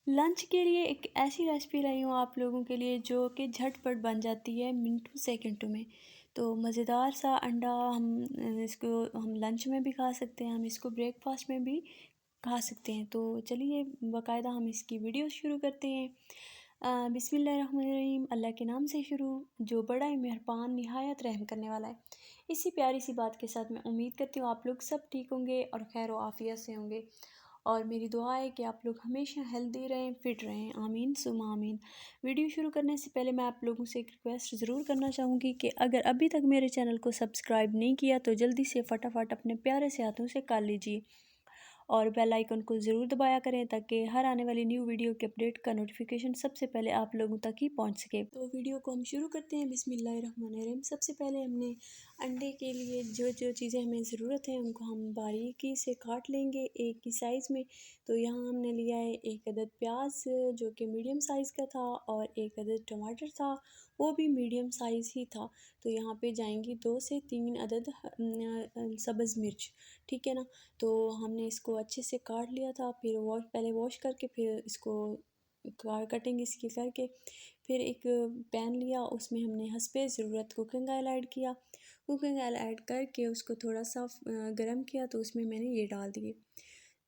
Lunch के लिए एक ऐसी रेसिपी लाई हूँ आप लोगों के लिए जो कि झटपट बन जाती है मिनटों सेकंडों में। तो मज़ेदार सा अंडा इसको हम लंच में भी खा सकते हैं, हम इसको ब्रेकफास्ट में भी खा सकते हैं। तो चलिए बाकायदा हम इसकी वीडियो शुरू करते हैं। बिस्मिल्लाहिर्रहमानिर्रहीम, अल्लाह के नाम से शुरू, जो बड़ा ही मेहरबान निहायत रहम करने वाला है। इसी प्यारी सी बात के साथ मैं उम्मीद करती हूँ आप लोग सब ठीक होंगे और खैर व आफियत से होंगे। और मेरी दुआ है कि आप लोग हमेशा हेल्दी रहें, फिट रहें, आमीन सुमा आमीन। वीडियो शुरू करने से पहले मैं आप लोगों से एक रिक्वेस्ट ज़रूर करना चाहूँगी कि अगर अभी तक मेरे चैनल को सब्सक्राइब नहीं किया तो जल्दी से फटाफट अपने प्यारे से हाथों से कर लीजिए और बेल आइकन को ज़रूर दबाया करें ताकि हर आने वाली न्यू वीडियो के अपडेट का नोटिफिकेशन सबसे पहले आप लोगों तक ही पहुंच सके। तो वीडियो को हम शुरू करते हैं। बिस्मिल्लाहिर्रहमानिर्रहीम। सबसे पहले हमने अंडे के लिए जो जो चीज़ें हमें ज़रूरत है उनको हम बारीकी से काट लेंगे एक ही साइज़ में। तो यहाँ हमने लिया है एक अदद प्याज जो कि मीडियम साइज़ का था और एक अदद टमाटर था, वो भी मीडियम साइज़ ही था। तो यहाँ पे जाएंगी 2 से 3 अदद सब्ज़ मिर्च, ठीक है ना। तो हमने इसको अच्छे से काट लिया था, फिर पहले वॉश करके फिर इसको कटिंग इसकी करके फिर एक पैन लिया, उसमें हमने हस्बे ज़रूरत कुकिंग ऑयल ऐड किया। कुकिंग ऑयल ऐड करके उसको थोड़ा सा गर्म किया तो उसमें मैंने ये डाल दिए,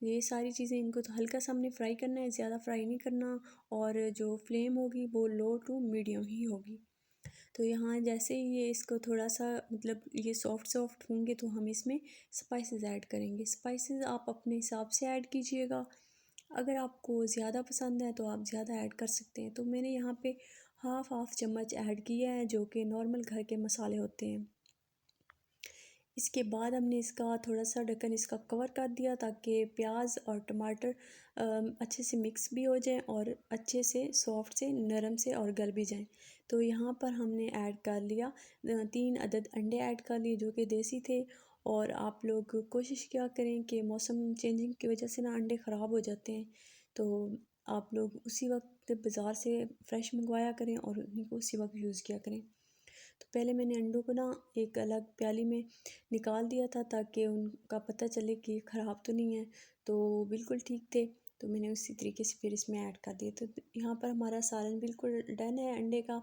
ये सारी चीज़ें। इनको तो हल्का सा हमने फ्राई करना है, ज़्यादा फ्राई नहीं करना, और जो फ्लेम होगी वो लो टू मीडियम ही होगी। तो यहाँ जैसे ही ये इसको थोड़ा सा मतलब ये सॉफ्ट सॉफ्ट होंगे तो हम इसमें स्पाइसेस ऐड करेंगे। स्पाइसेस आप अपने हिसाब से ऐड कीजिएगा, अगर आपको ज़्यादा पसंद है तो आप ज़्यादा ऐड कर सकते हैं। तो मैंने यहाँ पे हाफ़ चम्मच ऐड किया है जो कि नॉर्मल घर के मसाले होते हैं। इसके बाद हमने इसका थोड़ा सा ढक्कन इसका कवर कर दिया ताकि प्याज और टमाटर अच्छे से मिक्स भी हो जाएं और अच्छे से सॉफ्ट से नरम से और गल भी जाएं। तो यहाँ पर हमने ऐड कर लिया 3 अदद अंडे ऐड कर लिए जो कि देसी थे। और आप लोग कोशिश क्या करें कि मौसम चेंजिंग की वजह से ना अंडे ख़राब हो जाते हैं, तो आप लोग उसी वक्त बाज़ार से फ़्रेश मंगवाया करें और उन्हीं को उसी वक्त यूज़ किया करें। तो पहले मैंने अंडों को ना एक अलग प्याली में निकाल दिया था ताकि उनका पता चले कि ख़राब तो नहीं है, तो बिल्कुल ठीक थे। तो मैंने उसी तरीके से फिर इसमें ऐड कर दिया। तो यहाँ पर हमारा सालन बिल्कुल डन है अंडे का,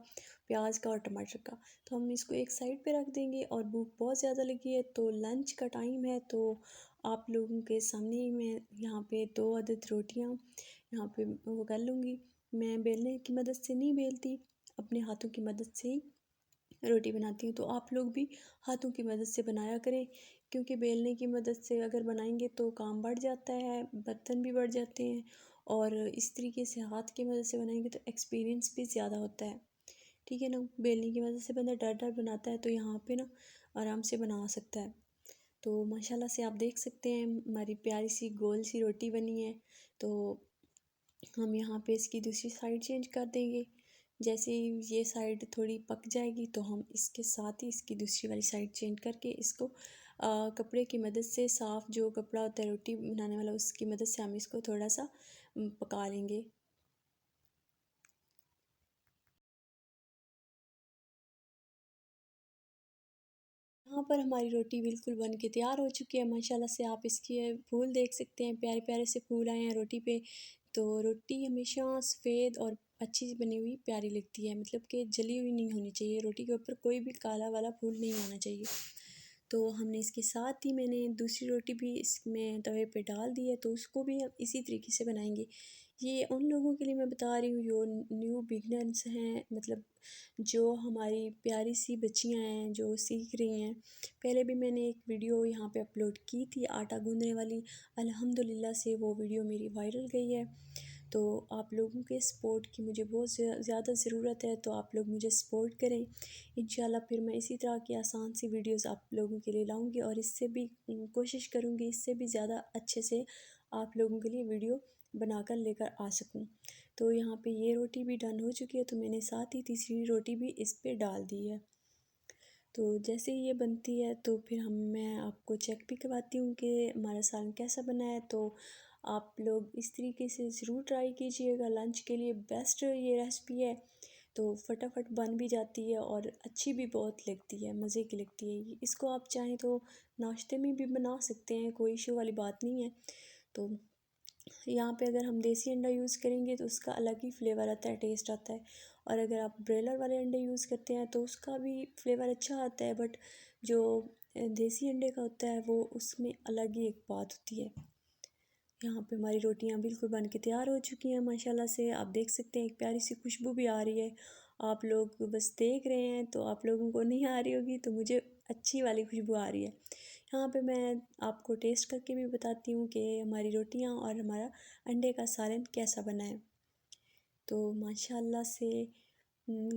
प्याज का और टमाटर का। तो हम इसको एक साइड पे रख देंगे। और भूख बहुत ज़्यादा लगी है तो लंच का टाइम है, तो आप लोगों के सामने ही मैं यहाँ पे 2 अदद रोटियाँ यहाँ पे वो कर लूँगी। मैं बेलने की मदद से नहीं बेलती, अपने हाथों की मदद से ही रोटी बनाती हूँ। तो आप लोग भी हाथों की मदद से बनाया करें, क्योंकि बेलने की मदद से अगर बनाएंगे तो काम बढ़ जाता है, बर्तन भी बढ़ जाते हैं। और इस तरीके से हाथ की मदद से बनाएंगे तो एक्सपीरियंस भी ज़्यादा होता है, ठीक है ना। बेलने की मदद से बंदा डर डर बनाता है तो यहाँ पे ना आराम से बना सकता है। तो माशाल्लाह से आप देख सकते हैं हमारी प्यारी सी गोल सी रोटी बनी है। तो हम यहाँ पे इसकी दूसरी साइड चेंज कर देंगे। जैसे ही ये साइड थोड़ी पक जाएगी तो हम इसके साथ ही इसकी दूसरी वाली साइड चेंज करके इसको कपड़े की मदद से, साफ़ जो कपड़ा होता है रोटी बनाने वाला उसकी मदद से हम इसको थोड़ा सा पका लेंगे। यहाँ पर हमारी रोटी बिल्कुल बन के तैयार हो चुकी है। माशाल्लाह से आप इसके फूल देख सकते हैं, प्यारे प्यारे से फूल आए हैं रोटी पे। तो रोटी हमेशा सफ़ेद और अच्छी बनी हुई प्यारी लगती है, मतलब कि जली हुई नहीं होनी चाहिए। रोटी के ऊपर कोई भी काला वाला फूल नहीं होना चाहिए। तो हमने इसके साथ ही मैंने दूसरी रोटी भी इसमें तवे पे डाल दी है, तो उसको भी हम इसी तरीके से बनाएंगे। ये उन लोगों के लिए मैं बता रही हूँ जो न्यू बिगनर्स हैं, मतलब जो हमारी प्यारी सी बच्चियाँ हैं जो सीख रही हैं। पहले भी मैंने एक वीडियो यहाँ पे अपलोड की थी आटा गूँदने वाली, अल्हम्दुलिल्लाह से वो वीडियो मेरी वायरल गई है। तो आप लोगों के सपोर्ट की मुझे बहुत ज़्यादा ज़रूरत है, तो आप लोग मुझे सपोर्ट करें। इंशाल्लाह फिर मैं इसी तरह की आसान सी वीडियोस आप लोगों के लिए लाऊंगी और इससे भी कोशिश करूँगी इससे भी ज़्यादा अच्छे से आप लोगों के लिए वीडियो बनाकर लेकर आ सकूँ। तो यहाँ पे ये रोटी भी डन हो चुकी है, तो मैंने साथ ही तीसरी रोटी भी इस पे डाल दी है। तो जैसे ही ये बनती है तो फिर मैं आपको चेक भी करवाती हूँ कि हमारा सालन कैसा बना है। तो आप लोग इस तरीके से ज़रूर ट्राई कीजिएगा, लंच के लिए बेस्ट ये रेसिपी है। तो फटाफट बन भी जाती है और अच्छी भी बहुत लगती है, मज़े की लगती है। इसको आप चाहें तो नाश्ते में भी बना सकते हैं, कोई इशू वाली बात नहीं है। तो यहाँ पे अगर हम देसी अंडा यूज़ करेंगे तो उसका अलग ही फ्लेवर आता है, टेस्ट आता है। और अगर आप ब्रॉयलर वाले अंडे यूज़ करते हैं तो उसका भी फ्लेवर अच्छा आता है, बट जो देसी अंडे का होता है वो उसमें अलग ही एक बात होती है। यहाँ पे हमारी रोटियाँ बिल्कुल बन के तैयार हो चुकी हैं माशाल्लाह से। आप देख सकते हैं एक प्यारी सी खुशबू भी आ रही है। आप लोग बस देख रहे हैं तो आप लोगों को नहीं आ रही होगी, तो मुझे अच्छी वाली खुशबू आ रही है। यहाँ पे मैं आपको टेस्ट करके भी बताती हूँ कि हमारी रोटियाँ और हमारा अंडे का सालन कैसा बना है। तो माशाल्लाह से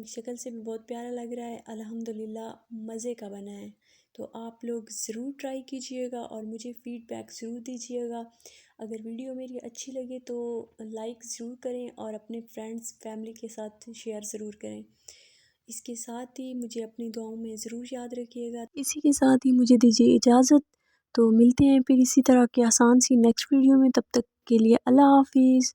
शक्ल से भी बहुत प्यारा लग रहा है, अल्हम्दुलिल्लाह मज़े का बना है। तो आप लोग ज़रूर ट्राई कीजिएगा और मुझे फ़ीडबैक ज़रूर दीजिएगा। अगर वीडियो मेरी अच्छी लगे तो लाइक ज़रूर करें और अपने फ्रेंड्स फैमिली के साथ शेयर ज़रूर करें। इसके साथ ही मुझे अपनी दुआओं में ज़रूर याद रखिएगा। इसी के साथ ही मुझे दीजिए इजाज़त। तो मिलते हैं फिर इसी तरह की आसान सी नेक्स्ट वीडियो में, तब तक के लिए अल्लाह हाफ़िज़।